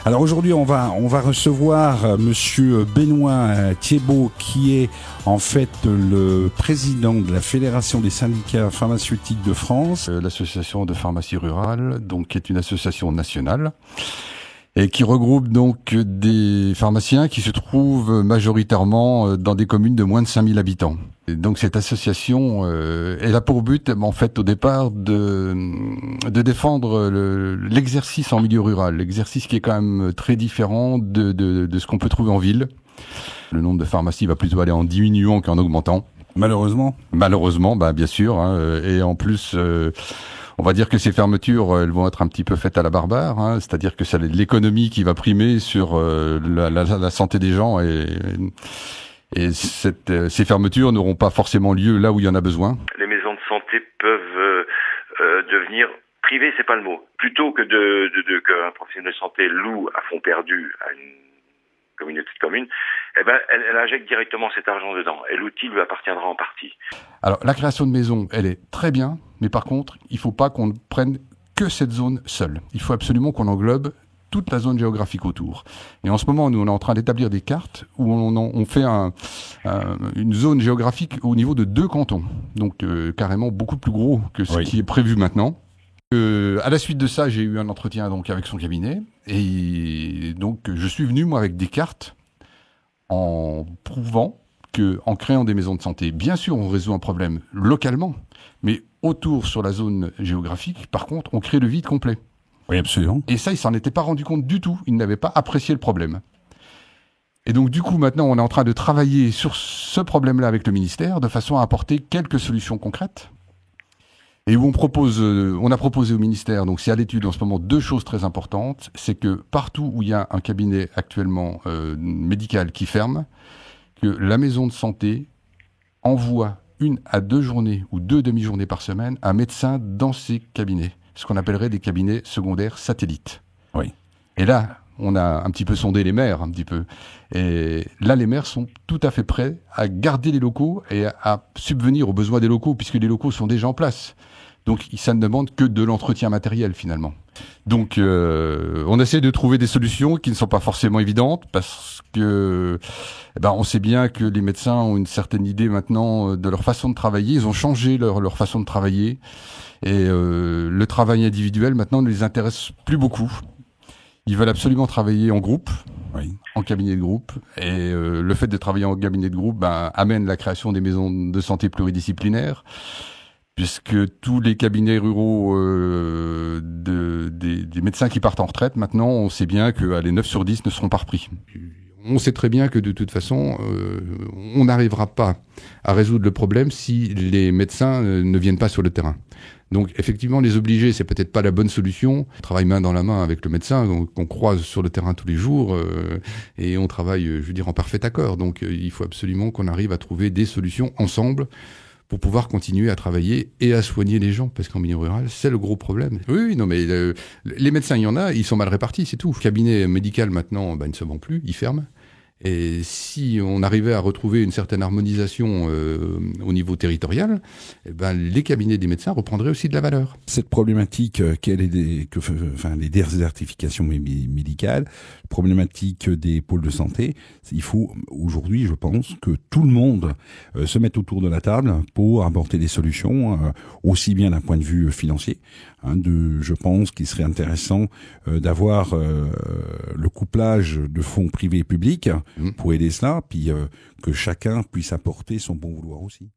Alors aujourd'hui, on va recevoir Monsieur Benoît Thiebaud, qui est en fait le président de la Fédération des syndicats pharmaceutiques de France. L'association de pharmacie rurale, donc, qui est une association nationale et qui regroupe donc des pharmaciens qui se trouvent majoritairement dans des communes de moins de 5000 habitants. Et donc cette association, elle a pour but, en fait, au départ, de défendre l'exercice en milieu rural, l'exercice qui est quand même très différent de ce qu'on peut trouver en ville. Le nombre de pharmacies va plutôt aller en diminuant qu'en augmentant. Malheureusement. Malheureusement, bien sûr. Et en plus, on va dire que ces fermetures, elles vont être un petit peu faites à la barbare. C'est-à-dire que c'est l'économie qui va primer sur la santé des gens et ces fermetures n'auront pas forcément lieu là où il y en a besoin. Les maisons de santé peuvent devenir privées, c'est pas le mot. Plutôt que qu'un professionnel de santé loue à fond perdu à une communauté de communes, elle injecte directement cet argent dedans et l'outil lui appartiendra en partie. Alors la création de maisons, elle est très bien, mais par contre, il faut pas qu'on prenne que cette zone seule. Il faut absolument qu'on englobe toute la zone géographique autour. Et en ce moment, nous, on est en train d'établir des cartes où on fait une zone géographique au niveau de 2 cantons. Donc, carrément beaucoup plus gros que ce qui est prévu maintenant. À la suite de ça, j'ai eu un entretien donc avec son cabinet. Et donc, je suis venu, moi, avec des cartes en prouvant que, en créant des maisons de santé, bien sûr, on résout un problème localement, mais autour, sur la zone géographique, par contre, on crée le vide complet. Oui, absolument. Et ça, il s'en était pas rendu compte du tout. Il n'avait pas apprécié le problème. Et donc, du coup, maintenant, on est en train de travailler sur ce problème-là avec le ministère, de façon à apporter quelques solutions concrètes. Et où on a proposé au ministère, donc c'est à l'étude en ce moment, 2 choses très importantes. C'est que partout où il y a un cabinet actuellement médical qui ferme, que la maison de santé envoie 1 à 2 journées ou 2 demi-journées par semaine un médecin dans ces cabinets. Ce qu'on appellerait des cabinets secondaires satellites. Oui. Et là, on a un petit peu sondé les maires, un petit peu. Et là, les maires sont tout à fait prêts à garder les locaux et à subvenir aux besoins des locaux, puisque les locaux sont déjà en place. Donc, ça ne demande que de l'entretien matériel, finalement. Donc, on essaie de trouver des solutions qui ne sont pas forcément évidentes, parce que on sait bien que les médecins ont une certaine idée maintenant de leur façon de travailler. Ils ont changé leur façon de travailler. Et le travail individuel, maintenant, ne les intéresse plus beaucoup. Ils veulent absolument travailler en groupe, en cabinet de groupe. Et le fait de travailler en cabinet de groupe amène la création des maisons de santé pluridisciplinaires, puisque tous les cabinets ruraux des médecins qui partent en retraite, maintenant, on sait bien que les 9 sur 10 ne seront pas repris. On sait très bien que de toute façon, on n'arrivera pas à résoudre le problème si les médecins ne viennent pas sur le terrain. Donc effectivement, les obliger, c'est peut-être pas la bonne solution. On travaille main dans la main avec le médecin, qu'on croise sur le terrain tous les jours, et on travaille, je veux dire, en parfait accord. Donc il faut absolument qu'on arrive à trouver des solutions ensemble pour pouvoir continuer à travailler et à soigner les gens, parce qu'en milieu rural, c'est le gros problème. Oui, non, mais les médecins, il y en a, ils sont mal répartis, c'est tout. Le cabinet médical, maintenant, ne se vend plus, il ferme. Et si on arrivait à retrouver une certaine harmonisation au niveau territorial, les cabinets des médecins reprendraient aussi de la valeur. Cette problématique, les désertifications médicales, problématique des pôles de santé, il faut aujourd'hui, je pense, que tout le monde se mette autour de la table pour apporter des solutions, aussi bien d'un point de vue financier. Je pense qu'il serait intéressant d'avoir le couplage de fonds privés et publics pour aider cela, puis que chacun puisse apporter son bon vouloir aussi.